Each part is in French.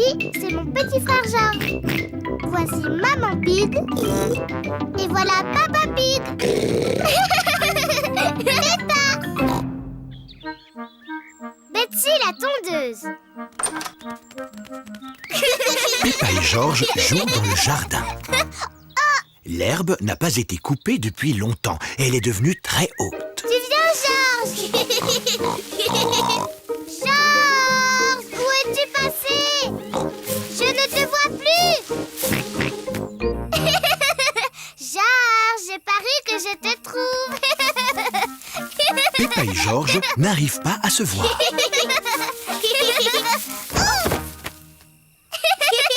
Lui, c'est mon petit frère Georges. Voici Maman Pig. Et voilà Papa Pig. Peppa. Betsy la tondeuse. Peppa et Georges jouent dans le jardin. L'herbe n'a pas été coupée depuis longtemps et elle est devenue très haute. Tu viens, Georges? Georges, où es-tu passé? Je ne te vois plus. Georges, j'ai parié que je te trouve. Peppa et Georges n'arrivent pas à se voir.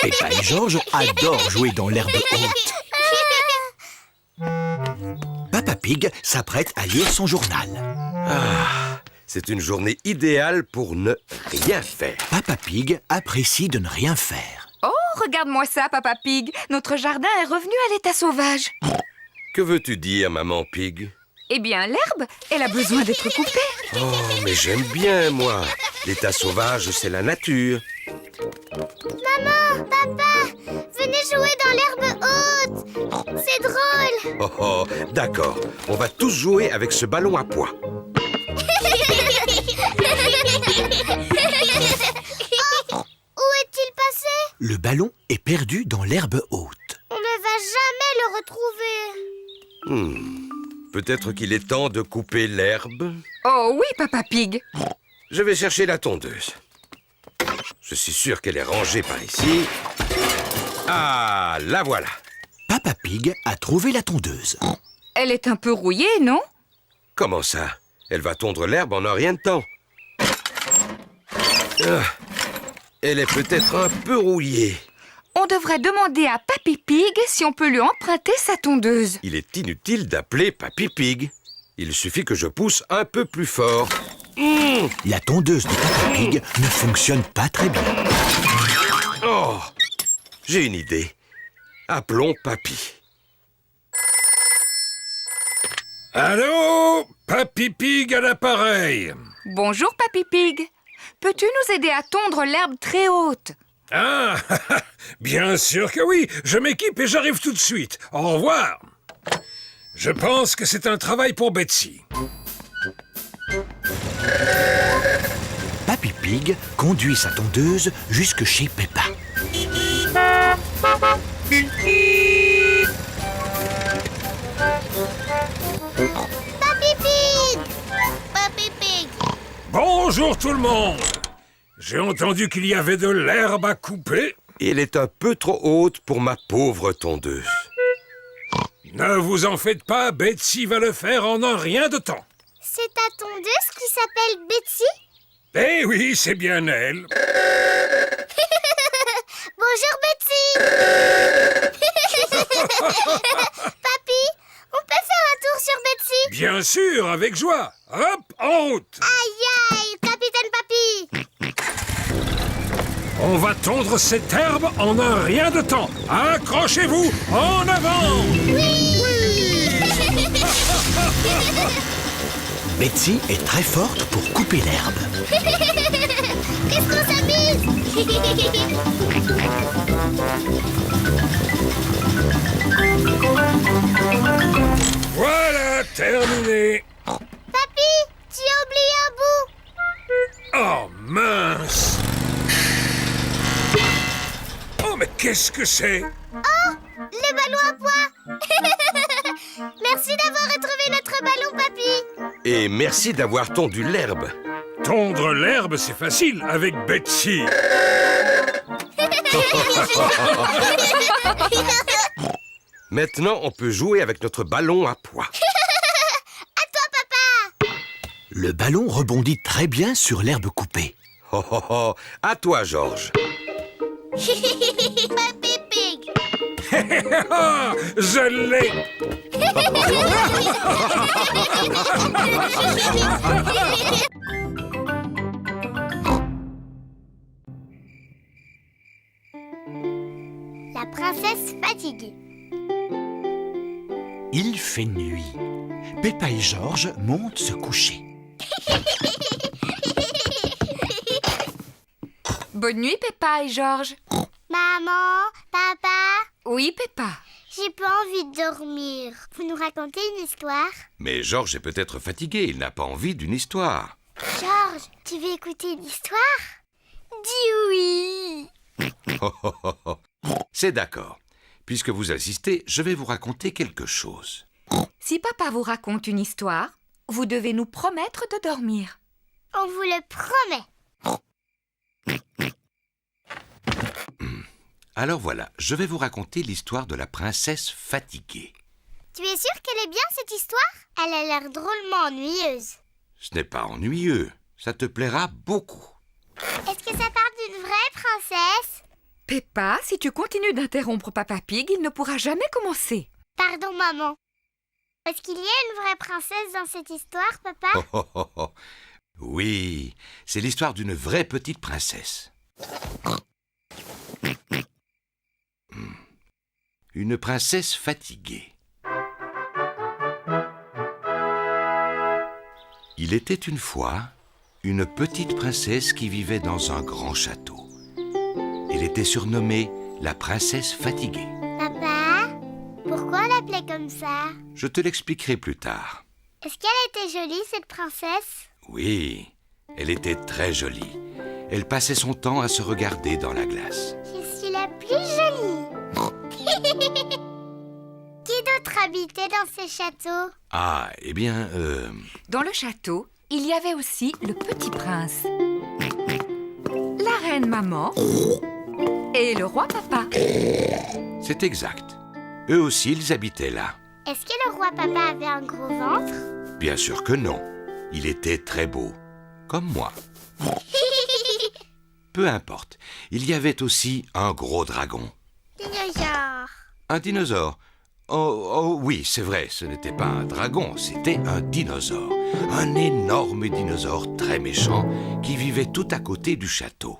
Peppa et Georges adorent jouer dans l'herbe haute. Papa Pig s'apprête à lire son journal. Ah, c'est une journée idéale pour ne rien faire. Papa Pig apprécie de ne rien faire. Oh, regarde-moi ça, Papa Pig. Notre jardin est revenu à l'état sauvage. Que veux-tu dire, Maman Pig? Eh bien, l'herbe, elle a besoin d'être coupée. Oh, mais j'aime bien, moi. L'état sauvage, c'est la nature. Maman, papa, venez jouer dans l'herbe haute. C'est drôle. Oh, oh, d'accord. On va tous jouer avec ce ballon à pois. Oh, où est-il passé? Le ballon est perdu dans l'herbe haute. On ne va jamais le retrouver. Peut-être qu'il est temps de couper l'herbe. Oh oui, Papa Pig. Je vais chercher la tondeuse. Je suis sûr qu'elle est rangée par ici. Ah, la voilà. Papa Pig a trouvé la tondeuse. Elle est un peu rouillée, non? Comment ça? Elle va tondre l'herbe en un rien de temps. Ah, elle est peut-être un peu rouillée. On devrait demander à Papy Pig si on peut lui emprunter sa tondeuse. Il est inutile d'appeler Papy Pig. Il suffit que je pousse un peu plus fort. La tondeuse de Papa Pig ne fonctionne pas très bien. Oh, j'ai une idée. Appelons Papy. Allô? Papy Pig à l'appareil. Bonjour, Papy Pig. Peux-tu nous aider à tondre l'herbe très haute? Ah, bien sûr que oui. Je m'équipe et j'arrive tout de suite. Au revoir. Je pense que c'est un travail pour Betsy. Papy Pig conduit sa tondeuse jusque chez Peppa. Papy Pig! Papy Pig! Bonjour tout le monde. J'ai entendu qu'il y avait de l'herbe à couper. Elle est un peu trop haute pour ma pauvre tondeuse. Ne vous en faites pas, Betsy va le faire en un rien de temps. C'est ta tondeuse qui s'appelle Betsy? Eh oui, c'est bien elle. Bonjour Betsy! Papy, on peut faire un tour sur Betsy? Bien sûr, avec joie. Hop, en route. Aïe aïe, capitaine Papy! On va tondre cette herbe en un rien de temps. Accrochez-vous, en avant! Betsy est très forte pour couper l'herbe. Qu'est-ce qu'on s'amuse? Voilà, terminé. Papy, tu as oublié un bout. Oh, mince. Oh, mais qu'est-ce que c'est? Oh, le ballon à pois. Merci d'avoir retrouvé notre ballon, Papy. Et merci d'avoir tondu l'herbe. Tondre l'herbe, c'est facile avec Betsy. Maintenant, on peut jouer avec notre ballon à pois. À toi, papa. Le ballon rebondit très bien sur l'herbe coupée. Oh, oh, oh. À toi, Georges. Papy Pig. Je l'ai. La princesse fatiguée. Il fait nuit. Peppa et Georges montent se coucher. Bonne nuit, Peppa et Georges. Maman, papa, Oui, Peppa. j'ai pas envie de dormir. Vous nous racontez une histoire? Mais Georges est peut-être fatigué, il n'a pas envie d'une histoire. Georges, tu veux écouter une histoire? Dis oui. C'est d'accord. Puisque vous insistez, je vais vous raconter quelque chose. Si papa vous raconte une histoire, vous devez nous promettre de dormir. On vous le promet. Alors voilà, je vais vous raconter l'histoire de la princesse fatiguée. Tu es sûr qu'elle est bien cette histoire? Elle a l'air drôlement ennuyeuse. Ce n'est pas ennuyeux, ça te plaira beaucoup. Est-ce que ça parle d'une vraie princesse? Peppa, si tu continues d'interrompre Papa Pig, il ne pourra jamais commencer. Pardon, maman. Est-ce qu'il y a une vraie princesse dans cette histoire, papa? Oui, c'est l'histoire d'une vraie petite princesse. Une princesse fatiguée. Il était une fois une petite princesse qui vivait dans un grand château. Elle était surnommée la princesse fatiguée. Papa, pourquoi on l'appelait comme ça? Je te l'expliquerai plus tard. Est-ce qu'elle était jolie, cette princesse? Oui, elle était très jolie. Elle passait son temps à se regarder dans la glace. Je suis la plus jolie. Qui d'autre habitait dans ce château? Ah, eh bien, Dans le château, il y avait aussi le petit prince, la reine maman et le roi papa. c'est exact. Eux aussi, ils habitaient là. Est-ce que le roi papa avait un gros ventre? Bien sûr que non. Il était très beau, comme moi. Peu importe. Il y avait aussi un gros dragon. Dinosaure. Un dinosaure. Oh oui, c'est vrai, ce n'était pas un dragon, c'était un dinosaure. Un énorme dinosaure très méchant qui vivait tout à côté du château.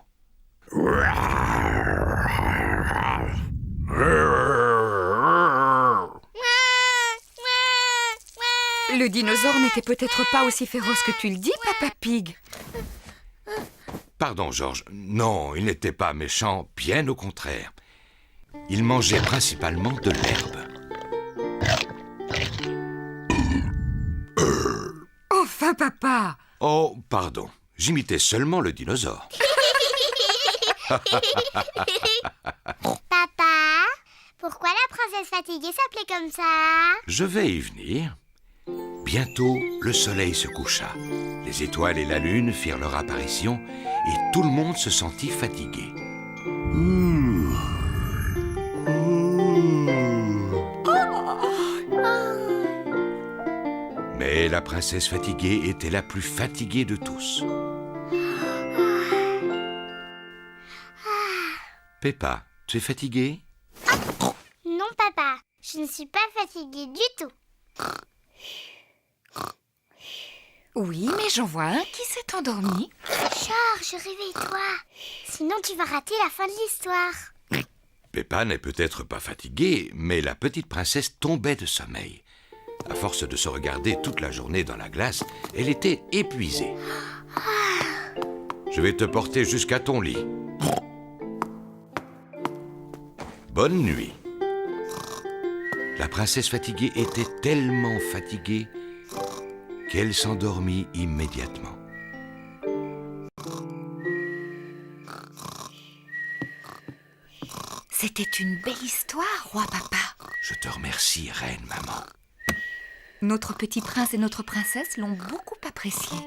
Le dinosaure n'était peut-être pas aussi féroce que tu le dis, Papa Pig. Pardon, Georges. Non, il n'était pas méchant, bien au contraire. Il mangeait principalement de l'herbe. Enfin, papa! Oh, pardon. J'imitais seulement le dinosaure. Papa, pourquoi la princesse fatiguée s'appelait comme ça? Je vais y venir. Bientôt, le soleil se coucha. Les étoiles et la lune firent leur apparition et tout le monde se sentit fatigué. Mais la princesse fatiguée était la plus fatiguée de tous. Peppa, tu es fatiguée? Non, papa, je ne suis pas fatiguée du tout. Oui, mais j'en vois un qui s'est endormi. Georges, réveille-toi. Sinon, tu vas rater la fin de l'histoire. Peppa n'est peut-être pas fatiguée, mais la petite princesse tombait de sommeil. À force de se regarder toute la journée dans la glace, elle était épuisée. Je vais te porter jusqu'à ton lit. Bonne nuit. La princesse fatiguée était tellement fatiguée qu'elle s'endormit immédiatement. C'était une belle histoire, roi papa. Je te remercie, reine maman. Notre petit prince et notre princesse l'ont beaucoup apprécié.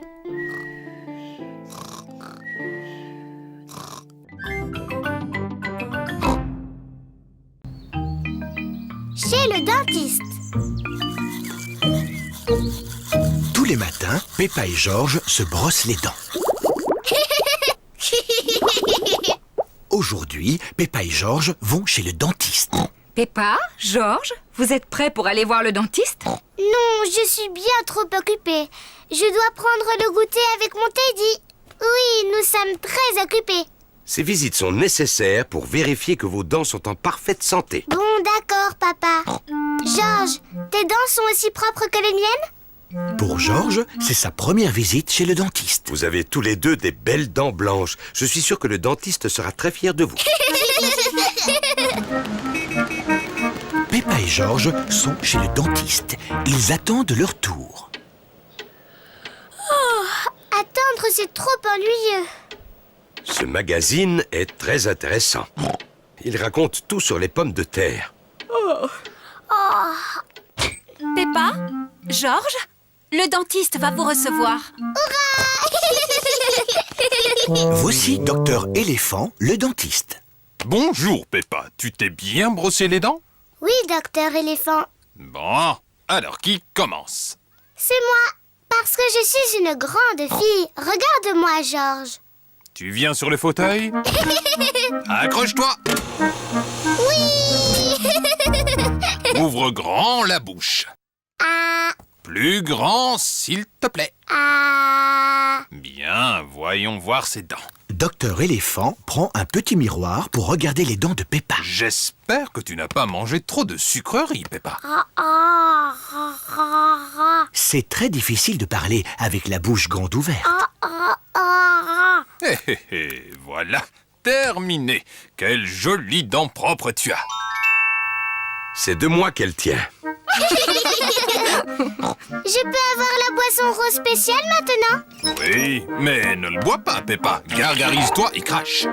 Chez le dentiste. Tous les matins, Peppa et Georges se brossent les dents. Aujourd'hui, Peppa et Georges vont chez le dentiste. Peppa, Georges, vous êtes prêts pour aller voir le dentiste? Non, je suis bien trop occupée. Je dois prendre le goûter avec mon Teddy. Oui, nous sommes très occupés. Ces visites sont nécessaires pour vérifier que vos dents sont en parfaite santé. Bon, d'accord, papa. Georges, tes dents sont aussi propres que les miennes? Pour Georges, c'est sa première visite chez le dentiste. Vous avez tous les deux des belles dents blanches. Je suis sûr que le dentiste sera très fier de vous. Peppa et Georges sont chez le dentiste. Ils attendent leur tour. Attendre, c'est trop ennuyeux. Ce magazine est très intéressant. Il raconte tout sur les pommes de terre. Peppa, Georges, le dentiste va vous recevoir. Voici Docteur Éléphant, le dentiste. Bonjour, Peppa. Tu t'es bien brossé les dents? Oui, docteur éléphant, Bon, alors qui commence? c'est moi. Parce que je suis une grande fille. Regarde-moi, Georges. Tu viens sur le fauteuil? Accroche-toi! Ouvre grand la bouche. Ah, Plus grand, s'il te plaît. ah. Bien, voyons voir ses dents. Docteur Éléphant prend un petit miroir pour regarder les dents de Peppa. J'espère que tu n'as pas mangé trop de sucreries, Peppa. C'est très difficile de parler avec la bouche grande ouverte. Hé hé hé, voilà, terminé. Quelles jolies dents propres tu as. C'est de moi qu'elle tient. Je peux avoir la boisson rose spéciale maintenant? Oui, mais ne le bois pas, Peppa. Gargarise-toi et crache.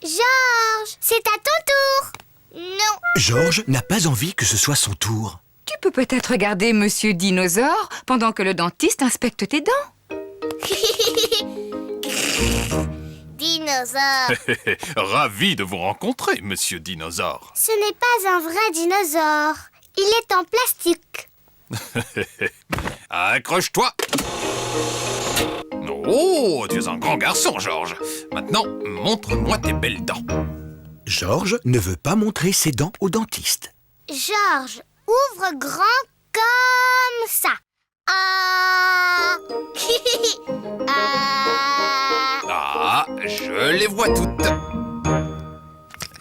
Georges, c'est à ton tour. Non. Georges n'a pas envie que ce soit son tour. Tu peux peut-être regarder Monsieur Dinosaure pendant que le dentiste inspecte tes dents. Dinosaure. Ravi de vous rencontrer, monsieur Dinosaure. Ce n'est pas un vrai dinosaure. Il est en plastique. Accroche-toi. Oh, tu es un grand garçon, Georges. Maintenant, montre-moi tes belles dents. Georges ne veut pas montrer ses dents au dentiste. Georges, ouvre grand comme ça. Ah. Ah. Ah, je les vois toutes.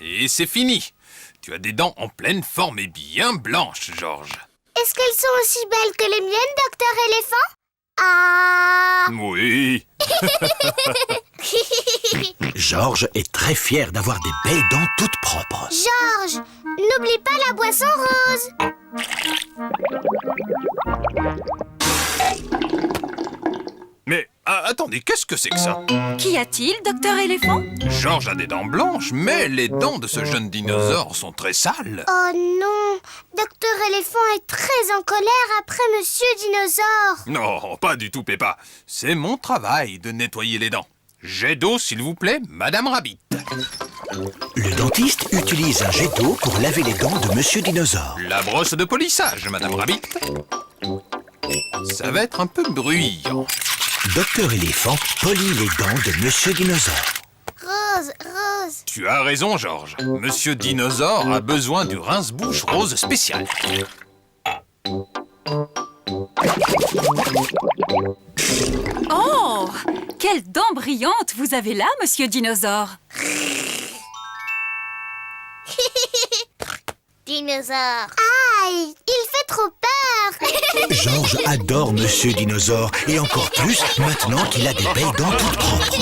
Et c'est fini. Tu as des dents en pleine forme et bien blanches, Georges. Est-ce qu'elles sont aussi belles que les miennes, docteur éléphant? Ah. Oui. Georges est très fier d'avoir des belles dents toutes propres. Georges, n'oublie pas la boisson rose. Mais attendez, qu'est-ce que c'est que ça? Qu'y a-t-il, docteur éléphant? Georges a des dents blanches, mais les dents de ce jeune dinosaure sont très sales. Oh non, docteur éléphant est très en colère après monsieur dinosaure. Non, pas du tout, Peppa. C'est mon travail de nettoyer les dents. Jet d'eau, s'il vous plaît, Madame Rabbit. Le dentiste utilise un jet d'eau pour laver les dents de Monsieur Dinosaure. La brosse de polissage, Madame Rabbit. Ça va être un peu bruyant. Docteur Éléphant polit les dents de Monsieur Dinosaure. Rose, rose. Tu as raison, Georges. Monsieur Dinosaure a besoin du rince-bouche rose spécial. Oh, quelles dents brillantes vous avez là, monsieur Dinosaure. Dinosaure. Aïe, il fait trop peur. Georges adore Monsieur Dinosaure et encore plus maintenant qu'il a des belles dents toutes propres.